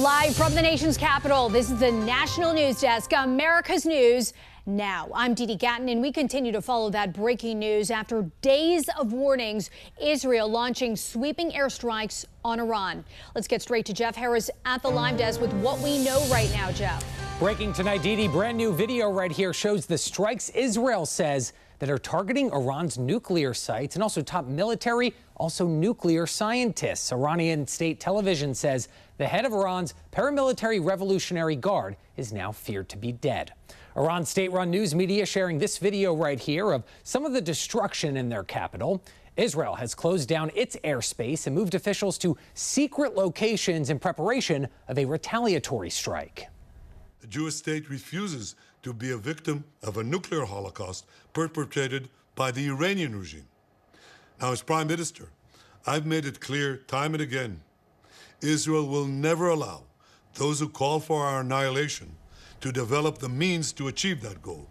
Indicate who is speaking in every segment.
Speaker 1: Live from the nation's capital, this is the National News Desk, America's News Now. I'm Dee Gatton, and we continue to follow that breaking news after days of warnings. Israel launching sweeping airstrikes on Iran. Let's get straight to Jeff Harris at the Live Desk with what we know right now, Jeff.
Speaker 2: Breaking tonight, Dee, brand new video right here shows the strikes Israel says that are targeting Iran's nuclear sites and also top military, also nuclear scientists. Iranian state television says the head of Iran's paramilitary Revolutionary Guard is now feared to be dead. Iran's state-run news media sharing this video right here of some of the destruction in their capital. Israel has closed down its airspace and moved officials to secret locations in preparation of a retaliatory strike.
Speaker 3: The Jewish state refuses to be a victim of a nuclear holocaust perpetrated by the Iranian regime. Now, as Prime Minister, I've made it clear time and again, Israel will never allow those who call for our annihilation to develop the means to achieve that goal.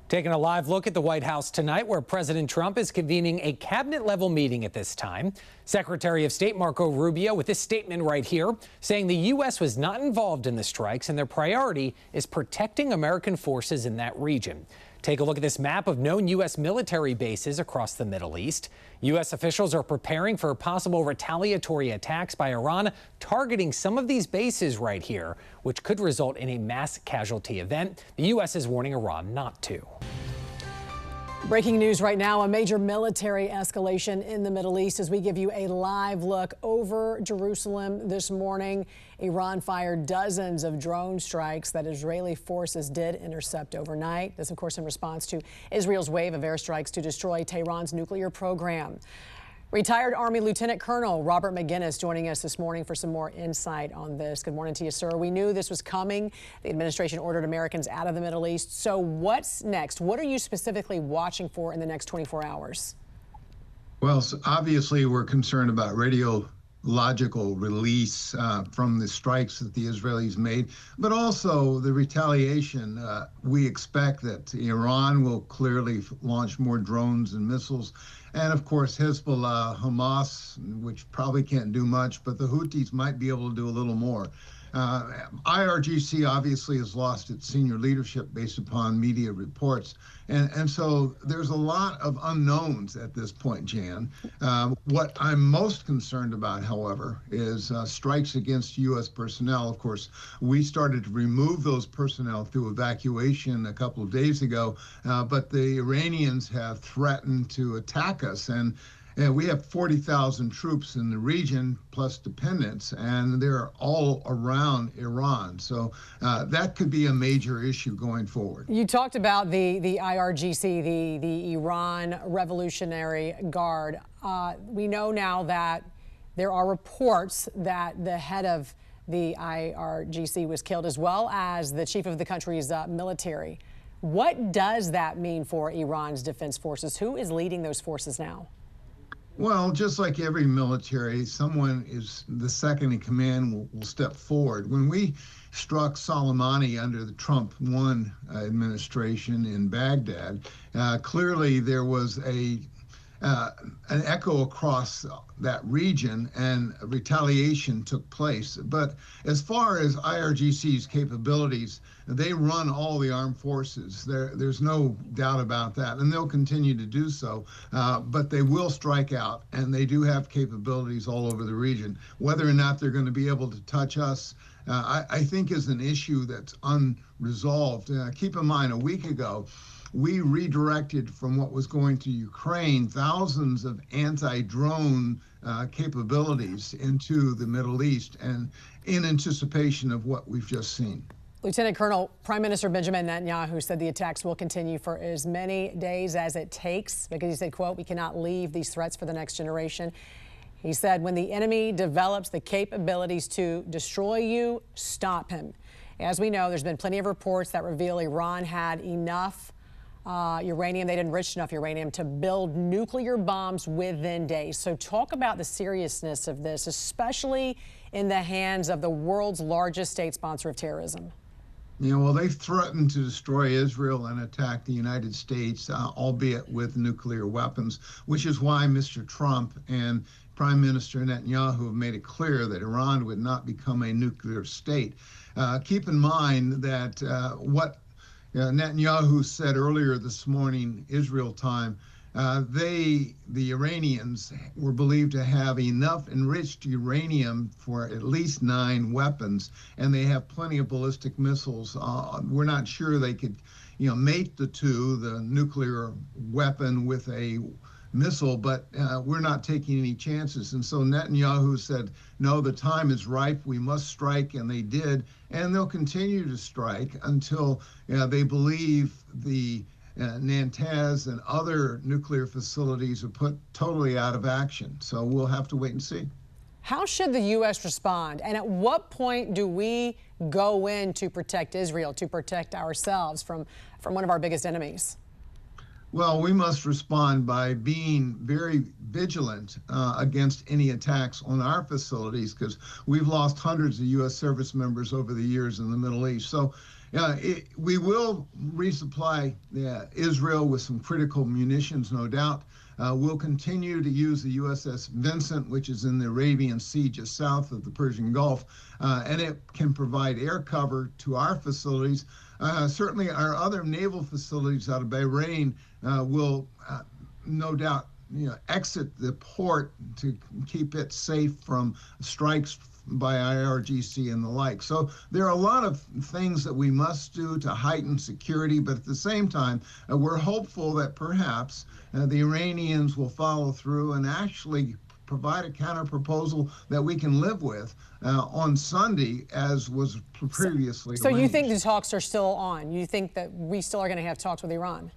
Speaker 2: Taking a live look at the White House tonight, where President Trump is convening a cabinet-level meeting at this time. Secretary of State Marco Rubio with this statement right here, saying the U.S. was not involved in the strikes and their priority is protecting American forces in that region. Take a look at this map of known U.S. military bases across the Middle East. U.S. officials are preparing for possible retaliatory attacks by Iran, targeting some of these bases right here, which could result in a mass casualty event. The U.S. is warning Iran not to.
Speaker 4: Breaking news right now, a major military escalation in the Middle East as we give you a live look over Jerusalem this morning. Iran fired dozens of drone strikes that Israeli forces did intercept overnight. This, of course, in response to Israel's wave of airstrikes to destroy Tehran's nuclear program. Retired Army Lieutenant Colonel Robert McGinnis joining us this morning for some more insight on this. Good morning to you, sir. We knew this was coming. The administration ordered Americans out of the Middle East. So what's next? What are you specifically watching for in the next 24 hours?
Speaker 5: Well, so obviously we're concerned about radiological release from the strikes that the Israelis made, but also the retaliation. We expect that Iran will clearly launch more drones and missiles. And of course, Hezbollah, Hamas, which probably can't do much, but the Houthis might be able to do a little more. IRGC obviously has lost its senior leadership based upon media reports. And so there's a lot of unknowns at this point, Jan. What I'm most concerned about, however, is strikes against U.S. personnel. Of course, we started to remove those personnel through evacuation a couple of days ago, but the Iranians have threatened to attack us. And we have 40,000 troops in the region, plus dependents, and they're all around Iran. So that could be a major issue going forward.
Speaker 4: You talked about the IRGC, the Iran Revolutionary Guard. We know now that there are reports that the head of the IRGC was killed, as well as the chief of the country's military. What does that mean for Iran's defense forces? Who is leading those forces now?
Speaker 5: Well, just like every military, someone is the second in command will step forward. When we struck Soleimani under the Trump 1 administration in Baghdad, clearly there was an echo across that region and retaliation took place. But as far as IRGC's capabilities, they run all the armed forces. There's no doubt about that, and they'll continue to do so. But they will strike out, and they do have capabilities all over the region. Whether or not they're going to be able to touch us, I think is an issue that's unresolved. Keep in mind, a week ago, we redirected from what was going to Ukraine thousands of anti-drone capabilities into the Middle East, and in anticipation of what we've just seen.
Speaker 4: Lieutenant Colonel, Prime Minister Benjamin Netanyahu said the attacks will continue for as many days as it takes, because he said, quote, "We cannot leave these threats for the next generation." He said, "When the enemy develops the capabilities to destroy you, stop him." As we know, there's been plenty of reports that reveal Iran had enough uranium, they'd enriched enough uranium to build nuclear bombs within days. So talk about the seriousness of this, especially in the hands of the world's largest state sponsor of terrorism.
Speaker 5: You know, well, they've threatened to destroy Israel and attack the United States, albeit with nuclear weapons, which is why Mr. Trump and Prime Minister Netanyahu have made it clear that Iran would not become a nuclear state. Keep in mind that what Netanyahu said earlier this morning, Israel time, the Iranians were believed to have enough enriched uranium for at least 9 weapons, and they have plenty of ballistic missiles. We're not sure they could, mate the two, the nuclear weapon with a missile, but we're not taking any chances. And so Netanyahu said, no, the time is ripe, we must strike, and they did, and they'll continue to strike until they believe the Natanz and other nuclear facilities are put totally out of action. So we'll have to wait and see.
Speaker 4: How should the U.S. respond? And at what point do we go in to protect Israel, to protect ourselves from one of our biggest enemies?
Speaker 5: Well, we must respond by being very vigilant against any attacks on our facilities, because we've lost hundreds of U.S. service members over the years in the Middle East. So we will resupply Israel with some critical munitions, no doubt. We'll continue to use the USS Vincent, which is in the Arabian Sea just south of the Persian Gulf, and it can provide air cover to our facilities. Certainly our other naval facilities out of Bahrain will no doubt exit the port to keep it safe from strikes by IRGC and the like. So there are a lot of things that we must do to heighten security, but at the same time, we're hopeful that perhaps the Iranians will follow through and actually provide a counter-proposal that we can live with on Sunday, as was previously
Speaker 4: So
Speaker 5: arranged.
Speaker 4: you think the talks are still on? You think that we still are going to have talks with Iran?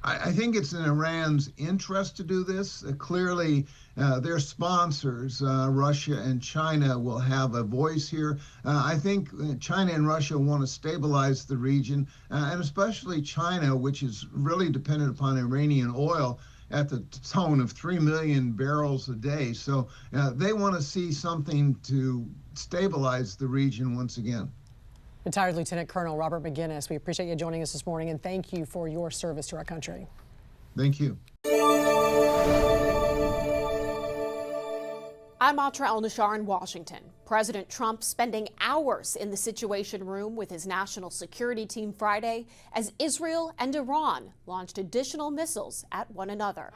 Speaker 5: I think it's in Iran's interest to do this. Clearly, their sponsors, Russia and China, will have a voice here. I think China and Russia want to stabilize the region, and especially China, which is really dependent upon Iranian oil at the tone of 3 million barrels a day. So they want to see something to stabilize the region once again.
Speaker 4: Retired Lieutenant Colonel Robert McGinnis, we appreciate you joining us this morning, and thank you for your service to our country.
Speaker 5: Thank you.
Speaker 6: I'm Atra El-Nashar in Washington. President Trump spending hours in the Situation Room with his national security team Friday as Israel and Iran launched additional missiles at one another.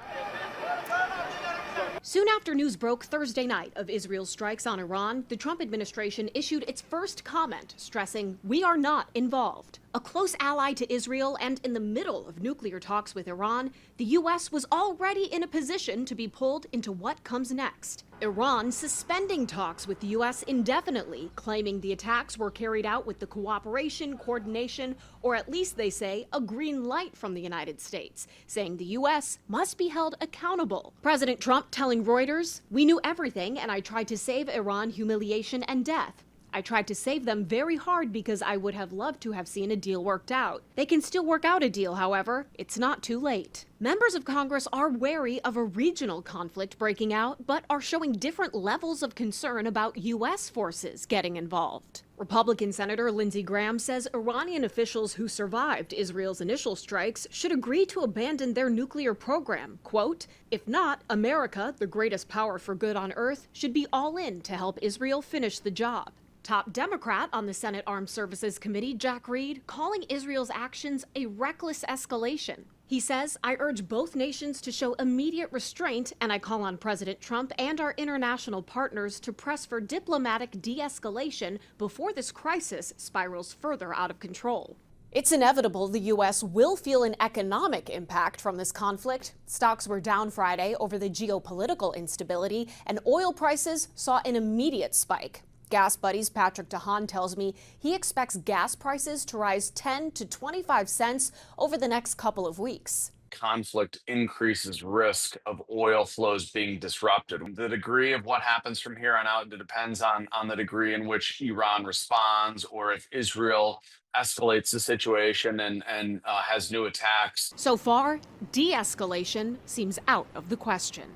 Speaker 6: Soon after news broke Thursday night of Israel's strikes on Iran, the Trump administration issued its first comment stressing, "We are not involved." A close ally to Israel and in the middle of nuclear talks with Iran, the U.S. was already in a position to be pulled into what comes next. Iran suspending talks with the U.S. indefinitely, claiming the attacks were carried out with the cooperation, coordination, or at least they say a green light from the United States, saying the U.S. must be held accountable. President Trump telling Reuters, "We knew everything and I tried to save Iran humiliation and death. I tried to save them very hard because I would have loved to have seen a deal worked out. They can still work out a deal, however. It's not too late." Members of Congress are wary of a regional conflict breaking out, but are showing different levels of concern about U.S. forces getting involved. Republican Senator Lindsey Graham says Iranian officials who survived Israel's initial strikes should agree to abandon their nuclear program. Quote, "If not, America, the greatest power for good on earth, should be all in to help Israel finish the job." Top Democrat on the Senate Armed Services Committee, Jack Reed, calling Israel's actions a reckless escalation. He says, "I urge both nations to show immediate restraint, and I call on President Trump and our international partners to press for diplomatic de-escalation before this crisis spirals further out of control." It's inevitable the U.S. will feel an economic impact from this conflict. Stocks were down Friday over the geopolitical instability, and oil prices saw an immediate spike. Gas Buddy's Patrick DeHaan tells me he expects gas prices to rise 10 to 25 cents over the next couple of weeks.
Speaker 7: Conflict increases risk of oil flows being disrupted. The degree of what happens from here on out depends on the degree in which Iran responds, or if Israel escalates the situation and has new attacks.
Speaker 6: So far, de-escalation seems out of the question.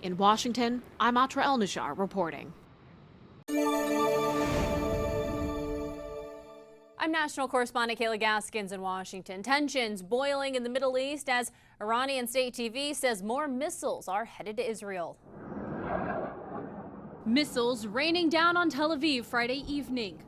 Speaker 6: In Washington, I'm Atra El-Nashar reporting.
Speaker 8: I'm national correspondent Kayla Gaskins in Washington. Tensions boiling in the Middle East as Iranian state TV says more missiles are headed to Israel.
Speaker 6: Missiles raining down on Tel Aviv Friday evening.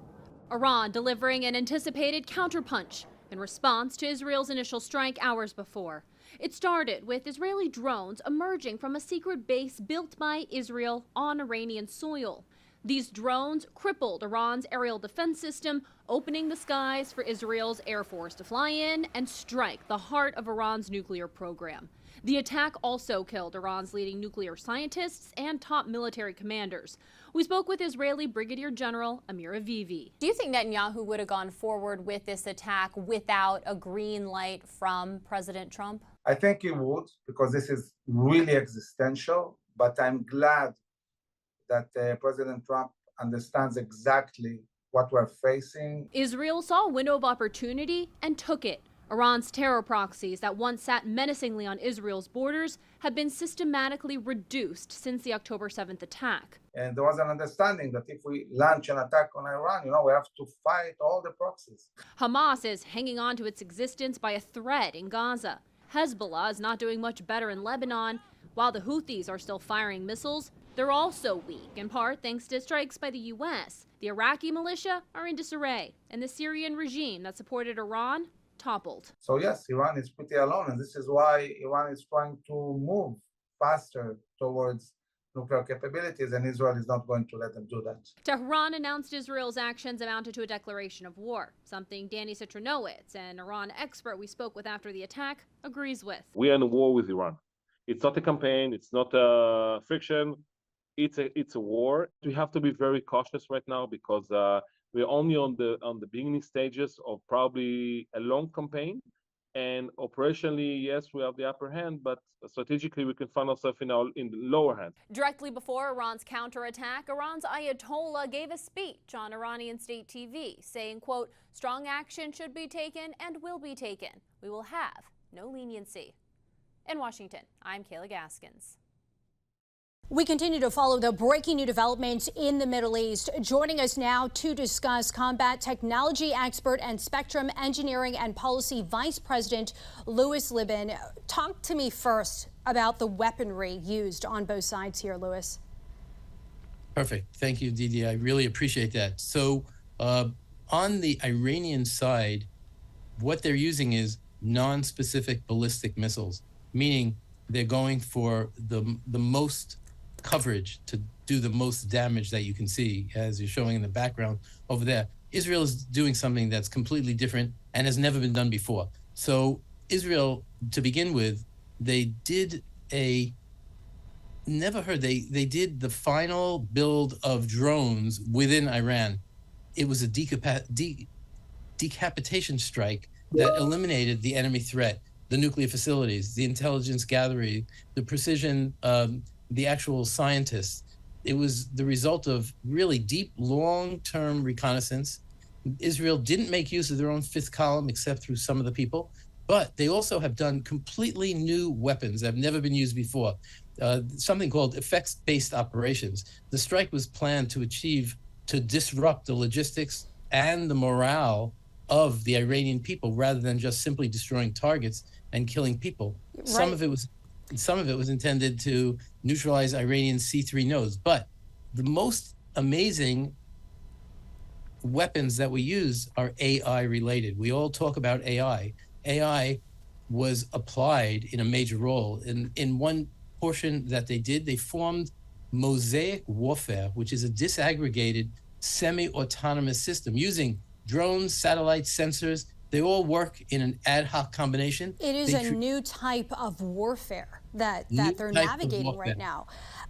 Speaker 6: Iran delivering an anticipated counterpunch in response to Israel's initial strike hours before. It started with Israeli drones emerging from a secret base built by Israel on Iranian soil. These drones crippled Iran's aerial defense system, opening the skies for Israel's Air Force to fly in and strike the heart of Iran's nuclear program. The attack also killed Iran's leading nuclear scientists and top military commanders. We spoke with Israeli Brigadier General Amir Avivi.
Speaker 8: Do you think Netanyahu would have gone forward with this attack without a green light from President Trump?
Speaker 9: I think he would, because this is really existential, but I'm glad that President Trump understands exactly what we're facing.
Speaker 6: Israel saw a window of opportunity and took it. Iran's terror proxies that once sat menacingly on Israel's borders have been systematically reduced since the October 7th attack.
Speaker 9: And there was an understanding that if we launch an attack on Iran, we have to fight all the proxies.
Speaker 6: Hamas is hanging on to its existence by a thread in Gaza. Hezbollah is not doing much better in Lebanon. While the Houthis are still firing missiles, they're also weak, in part thanks to strikes by the U.S. The Iraqi militia are in disarray, and the Syrian regime that supported Iran toppled.
Speaker 9: So yes, Iran is pretty alone, and this is why Iran is trying to move faster towards nuclear capabilities, and Israel is not going to let them do that.
Speaker 6: Tehran announced Israel's actions amounted to a declaration of war, something Danny Citronowitz, an Iran expert we spoke with after the attack, agrees with.
Speaker 10: We are in a war with Iran. It's not a campaign, it's not a fiction, it's a war. We have to be very cautious right now because we're only on the beginning stages of probably a long campaign. And operationally, yes, we have the upper hand, but strategically, we can find ourselves in the lower hand.
Speaker 8: Directly before Iran's counterattack, Iran's Ayatollah gave a speech on Iranian state TV, saying, quote, "Strong action should be taken and will be taken. We will have no leniency." In Washington, I'm Kayla Gaskins.
Speaker 1: We continue to follow the breaking new developments in the Middle East. Joining us now to discuss, combat technology expert and spectrum engineering and policy vice president Louis Libin. Talk to me first about the weaponry used on both sides here, Louis.
Speaker 11: Perfect. Thank you, Didi. I really appreciate that. So on the Iranian side, what they're using is non-specific ballistic missiles, meaning they're going for the most coverage to do the most damage that you can see, as you're showing in the background over there. Israel is doing something that's completely different and has never been done before. So Israel, to begin with, they did they did the final build of drones within Iran. It was a decapitation strike that eliminated the enemy threat, the nuclear facilities, the intelligence gathering, the precision, the actual scientists. It was the result of really deep, long-term reconnaissance. Israel didn't make use of their own fifth column except through some of the people, but they also have done completely new weapons that have never been used before, something called effects-based operations. The strike was planned to disrupt the logistics and the morale of the Iranian people rather than just simply destroying targets and killing people. Right. Some of it was intended to neutralize Iranian C-3 nodes. But the most amazing weapons that we use are AI related. We all talk about AI. AI was applied in a major role. In one portion that they did, they formed mosaic warfare, which is a disaggregated semi-autonomous system using drones, satellites, sensors. They all work in an ad hoc combination.
Speaker 1: It is a new type of warfare that they're navigating right now.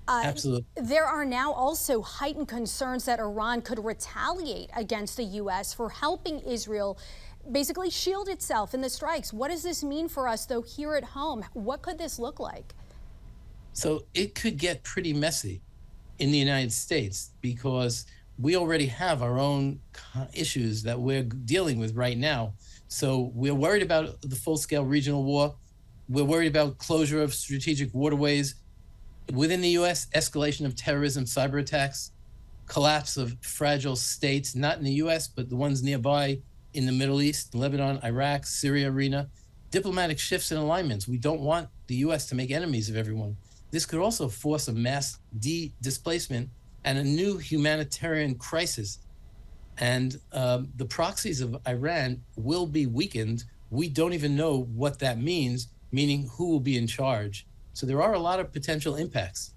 Speaker 11: Absolutely.
Speaker 1: There are now also heightened concerns that Iran could retaliate against the U.S. for helping Israel basically shield itself in the strikes. What does this mean for us, though, here at home? What could this look like?
Speaker 11: So it could get pretty messy in the United States because we already have our own issues that we're dealing with right now. So we're worried about the full-scale regional war. We're worried about closure of strategic waterways. Within the U.S., escalation of terrorism, cyber attacks, collapse of fragile states, not in the U.S., but the ones nearby in the Middle East, Lebanon, Iraq, Syria arena, diplomatic shifts and alignments. We don't want the U.S. to make enemies of everyone. This could also force a mass displacement and a new humanitarian crisis. And the proxies of Iran will be weakened. We don't even know what that means, meaning who will be in charge. So there are a lot of potential impacts.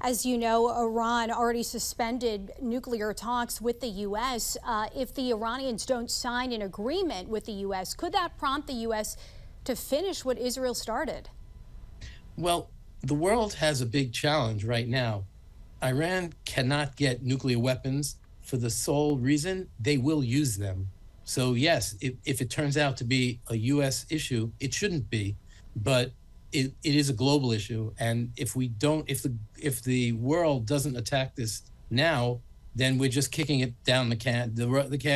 Speaker 1: As you know, Iran already suspended nuclear talks with the U.S. If the Iranians don't sign an agreement with the U.S., could that prompt the U.S. to finish what Israel started? Well,
Speaker 11: the world has a big challenge right now. Iran cannot get nuclear weapons for the sole reason they will use them. So yes, if it turns out to be a U.S. issue, it shouldn't be, but it is a global issue. And if the world doesn't attack this now, then we're just kicking it down the can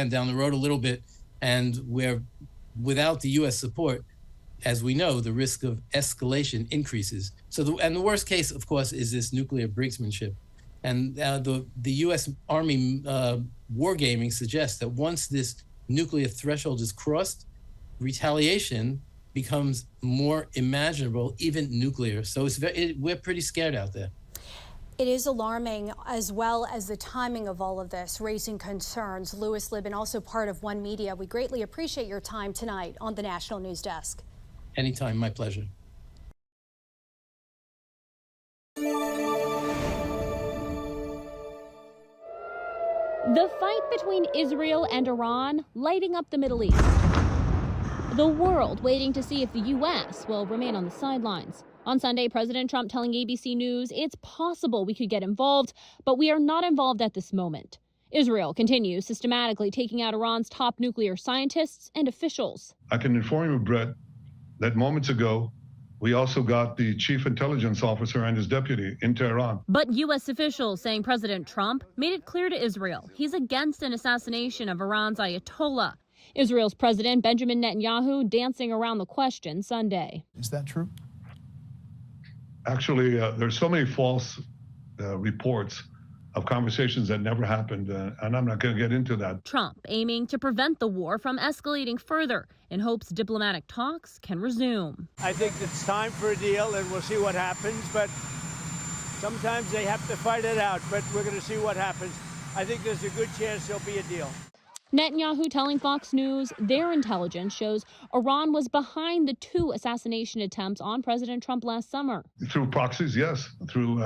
Speaker 11: down the road a little bit. And without the U.S. support, as we know, the risk of escalation increases. So the worst case, of course, is this nuclear brinksmanship. And the U.S. Army wargaming suggests that once this nuclear threshold is crossed, retaliation becomes more imaginable, even nuclear. So we're pretty scared out there.
Speaker 1: It is alarming, as well as the timing of all of this, raising concerns. Louis Libin, also part of One Media. We greatly appreciate your time tonight on the National News Desk.
Speaker 11: Anytime, my pleasure.
Speaker 8: The fight between Israel and Iran lighting up the Middle East. The world waiting to see if the U.S. will remain on the sidelines. On Sunday, President Trump telling ABC News it's possible we could get involved, but we are not involved at this moment. Israel continues systematically taking out Iran's top nuclear scientists and officials.
Speaker 3: I can inform you, Brett, that moments ago, we also got the chief intelligence officer and his deputy in Tehran.
Speaker 8: But U.S. officials saying President Trump made it clear to Israel he's against an assassination of Iran's Ayatollah. Israel's President Benjamin Netanyahu dancing around the question Sunday.
Speaker 3: Is that true? Actually, there's so many false reports of conversations that never happened, and I'm not going to get into that.
Speaker 8: Trump aiming to prevent the war from escalating further in hopes diplomatic talks can resume.
Speaker 12: I think it's time for a deal, and we'll see what happens, but sometimes they have to fight it out, but we're going to see what happens. I think there's a good chance there'll be a deal.
Speaker 8: Netanyahu telling Fox News their intelligence shows Iran was behind the 2 assassination attempts on President Trump last summer.
Speaker 3: Through proxies, yes. Through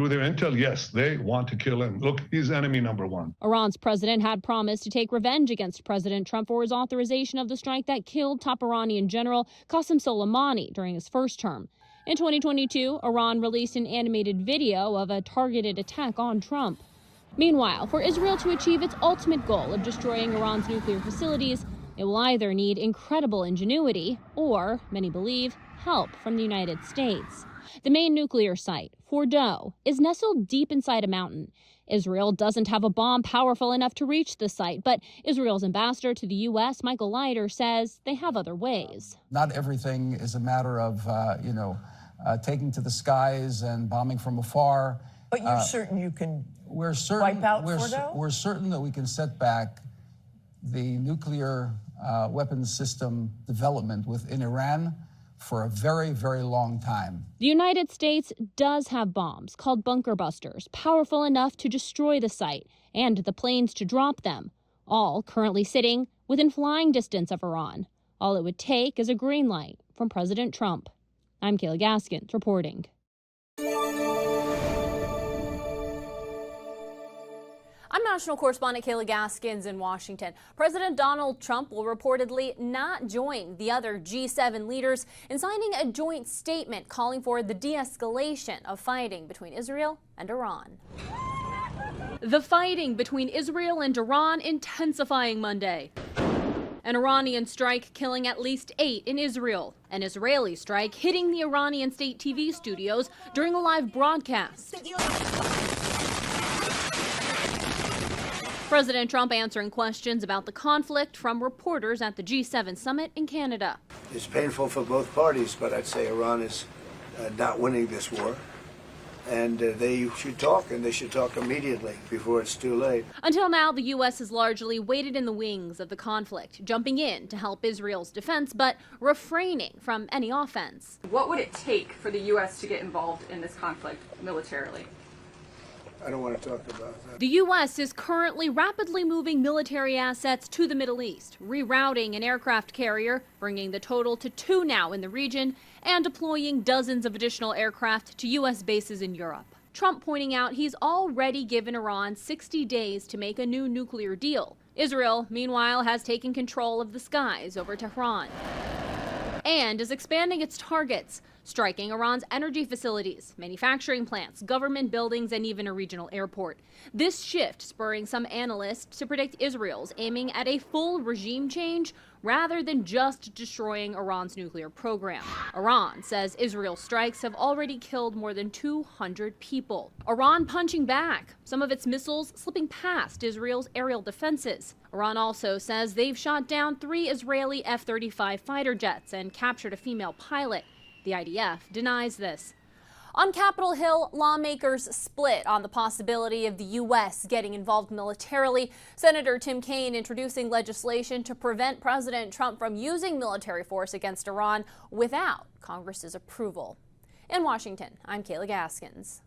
Speaker 3: their intel, yes. They want to kill him. Look, he's enemy number 1.
Speaker 8: Iran's president had promised to take revenge against President Trump for his authorization of the strike that killed top Iranian general Qasem Soleimani during his first term. In 2022, Iran released an animated video of a targeted attack on Trump. Meanwhile, for Israel to achieve its ultimate goal of destroying Iran's nuclear facilities, it will either need incredible ingenuity or, many believe, help from the United States. The main nuclear site, Fordow, is nestled deep inside a mountain. Israel doesn't have a bomb powerful enough to reach the site, but Israel's ambassador to the U.S., Michael Leiter, says they have other ways.
Speaker 13: Not everything is a matter of, taking to the skies and bombing from afar.
Speaker 14: But you're certain you can wipe out Fordow?
Speaker 13: We're certain that we can set back the nuclear weapons system development within Iran for a very, very long time.
Speaker 8: The United States does have bombs called bunker busters, powerful enough to destroy the site and the planes to drop them, all currently sitting within flying distance of Iran. All it would take is a green light from President Trump. I'm Kayla Gaskins reporting. I'm national correspondent Kayla Gaskins in Washington. President Donald Trump will reportedly not join the other G7 leaders in signing a joint statement calling for the de-escalation of fighting between Israel and Iran. The fighting between Israel and Iran intensifying Monday. An Iranian strike killing at least 8 in Israel. An Israeli strike hitting the Iranian state TV studios during a live broadcast. President Trump answering questions about the conflict from reporters at the G7 summit in Canada.
Speaker 15: It's painful for both parties, but I'd say Iran is not winning this war. And they should talk, and they should talk immediately before it's too late.
Speaker 8: Until now, the U.S. has largely waited in the wings of the conflict, jumping in to help Israel's defense, but refraining from any offense.
Speaker 16: What would it take for the U.S. to get involved in this conflict militarily?
Speaker 15: I don't want to talk about that.
Speaker 6: The U.S. is currently rapidly moving military assets to the Middle East, rerouting an aircraft carrier, bringing the total to 2 now in the region, and deploying dozens of additional aircraft to U.S. bases in Europe. Trump pointing out he's already given Iran 60 days to make a new nuclear deal. Israel, meanwhile, has taken control of the skies over Tehran and is expanding its targets, striking Iran's energy facilities, manufacturing plants, government buildings, and even a regional airport. This shift spurring some analysts to predict Israel's aiming at a full regime change rather than just destroying Iran's nuclear program. Iran says Israel's strikes have already killed more than 200 people. Iran punching back, some of its missiles slipping past Israel's aerial defenses. Iran also says they've shot down 3 Israeli F-35 fighter jets and captured a female pilot. The IDF denies this. On Capitol Hill, lawmakers split on the possibility of the U.S. getting involved militarily. Senator Tim Kaine introducing legislation to prevent President Trump from using military force against Iran without Congress's approval. In Washington, I'm Kayla Gaskins.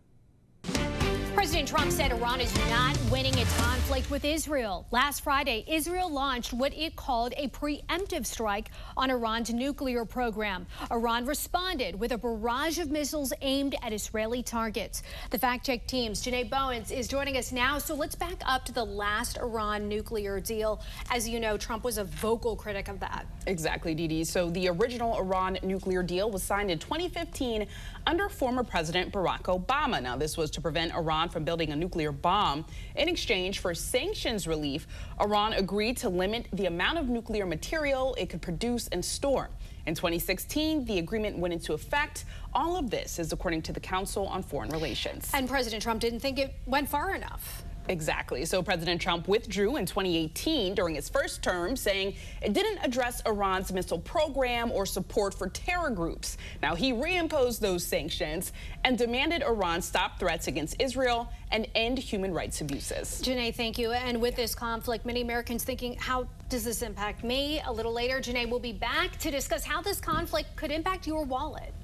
Speaker 1: President Trump said Iran is not winning its conflict with Israel. Last Friday, Israel launched what it called a preemptive strike on Iran's nuclear program. Iran responded with a barrage of missiles aimed at Israeli targets. The fact-check team's Janae Bowens is joining us now. So let's back up to the last Iran nuclear deal. As you know, Trump was a vocal critic of that.
Speaker 16: Exactly, Dee Dee. So the original Iran nuclear deal was signed in 2015 under former President Barack Obama. Now, this was to prevent Iran from building a nuclear bomb. In exchange for sanctions relief, Iran agreed to limit the amount of nuclear material it could produce and store. In 2016, the agreement went into effect. All of this is according to the Council on Foreign Relations.
Speaker 1: And President Trump didn't think it went far enough.
Speaker 16: Exactly. So President Trump withdrew in 2018 during his first term, saying it didn't address Iran's missile program or support for terror groups. Now, he reimposed those sanctions and demanded Iran stop threats against Israel and end human rights abuses.
Speaker 1: Janae, thank you. And with this conflict, many Americans thinking, how does this impact me? A little later, Janae will be back to discuss how this conflict could impact your wallet.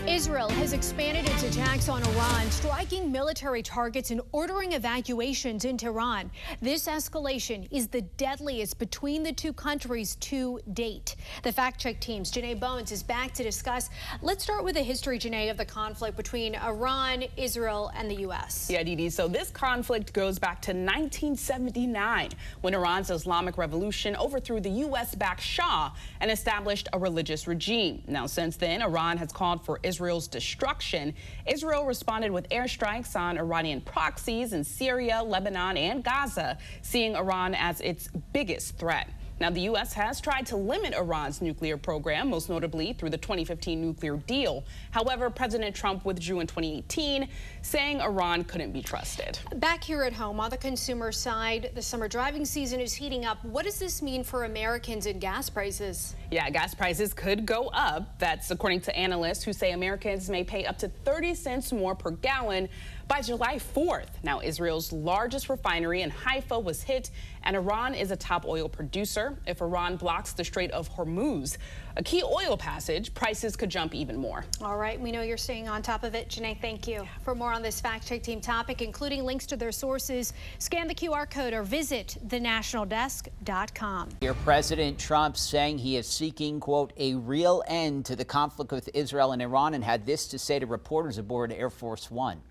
Speaker 1: Israel has expanded its attacks on Iran, striking military targets and ordering evacuations into Iran. This escalation is the deadliest between the two countries to date. The fact-check team's Janae Bowens is back to discuss. Let's start with the history, Janae, of the conflict between Iran, Israel, and the U.S.
Speaker 16: Yeah, Dee Dee. So this conflict goes back to 1979, when Iran's Islamic Revolution overthrew the U.S.-backed Shah and established a religious regime. Now, since then, Iran has called for Israel's destruction. Israel responded with airstrikes on Iranian proxies in Syria, Lebanon, and Gaza, seeing Iran as its biggest threat. Now, the U.S. has tried to limit Iran's nuclear program, most notably through the 2015 nuclear deal. However, President Trump withdrew in 2018, saying Iran couldn't be trusted.
Speaker 1: Back here at home, on the consumer side, the summer driving season is heating up. What does this mean for Americans and gas prices?
Speaker 16: Yeah, gas prices could go up. That's according to analysts who say Americans may pay up to 30 cents more per gallon by July 4th. Now, Israel's largest refinery in Haifa was hit, and Iran is a top oil producer. If Iran blocks the Strait of Hormuz, a key oil passage, prices could jump even more.
Speaker 1: All right, we know you're staying on top of it. Janae, thank you. For more on this fact-check team topic, including links to their sources, scan the QR code or visit thenationaldesk.com.
Speaker 17: Here, President Trump saying he is seeking, quote, a real end to the conflict with Israel and Iran, and had this to say to reporters aboard Air Force One.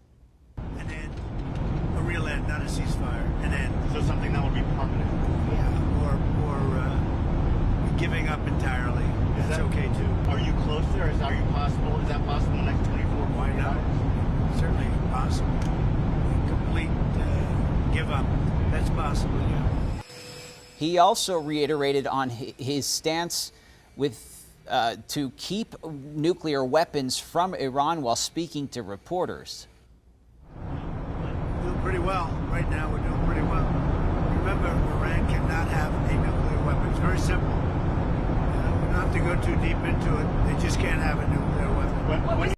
Speaker 18: An end, a real end, not a ceasefire, an end.
Speaker 19: So something that would be permanent.
Speaker 18: Yeah, or giving up entirely. That's okay too.
Speaker 19: Are you close there? Is that possible? Is that possible in the next 24
Speaker 18: Why not? Certainly possible. Complete give up. That's possible, yeah.
Speaker 17: He also reiterated on his stance with to keep nuclear weapons from Iran while speaking to reporters.
Speaker 18: Doing pretty well. Right now, we're doing pretty well. Remember, Iran cannot have a nuclear weapon. It's very simple. We don't have to go too deep into it. They just can't have a nuclear weapon.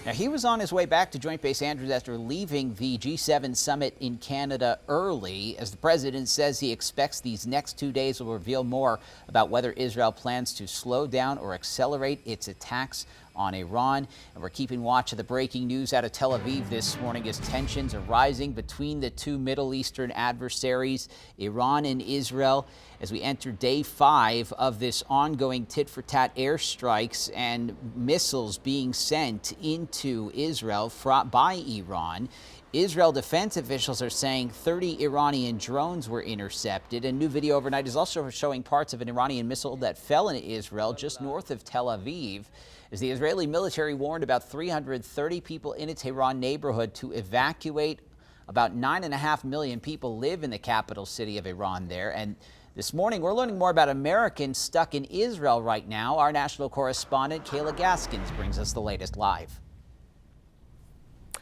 Speaker 17: Now, he was on his way back to Joint Base Andrews after leaving the G7 summit in Canada early. As the president says, he expects these next 2 days will reveal more about whether Israel plans to slow down or accelerate its attacks on Iran. And we're keeping watch of the breaking news out of Tel Aviv this morning as tensions are rising between the two Middle Eastern adversaries, Iran and Israel, as we enter day 5 of this ongoing tit-for-tat airstrikes and missiles being sent into Israel by Iran. Israel defense officials are saying 30 Iranian drones were intercepted. A new video overnight is also showing parts of an Iranian missile that fell into Israel just north of Tel Aviv, as the Israeli military warned about 330 people in a Tehran neighborhood to evacuate. About 9.5 million people live in the capital city of Iran there. And this morning, we're learning more about Americans stuck in Israel right now. Our national correspondent, Kayla Gaskins, brings us the latest live.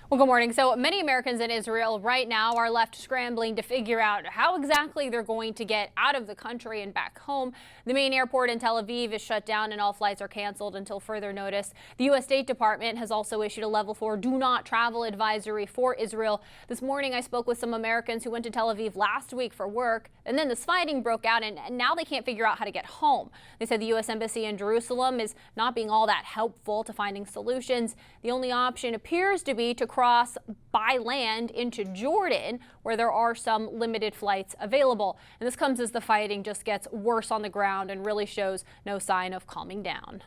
Speaker 8: Well, good morning. So many Americans in Israel right now are left scrambling to figure out how exactly they're going to get out of the country and back home. The main airport in Tel Aviv is shut down and all flights are canceled until further notice. The U.S. State Department has also issued a level 4 do not travel advisory for Israel. This morning, I spoke with some Americans who went to Tel Aviv last week for work, and then this fighting broke out, and now they can't figure out how to get home. They said the U.S. Embassy in Jerusalem is not being all that helpful to finding solutions. The only option appears to be to cross by land into Jordan, where there are some limited flights available. And this comes as the fighting just gets worse on the ground and really shows no sign of calming down.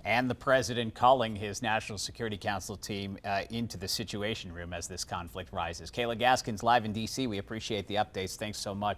Speaker 17: And the president calling his National Security Council team into the Situation Room as this conflict rises. Kayla Gaskins live in D.C. We appreciate the updates. Thanks so much.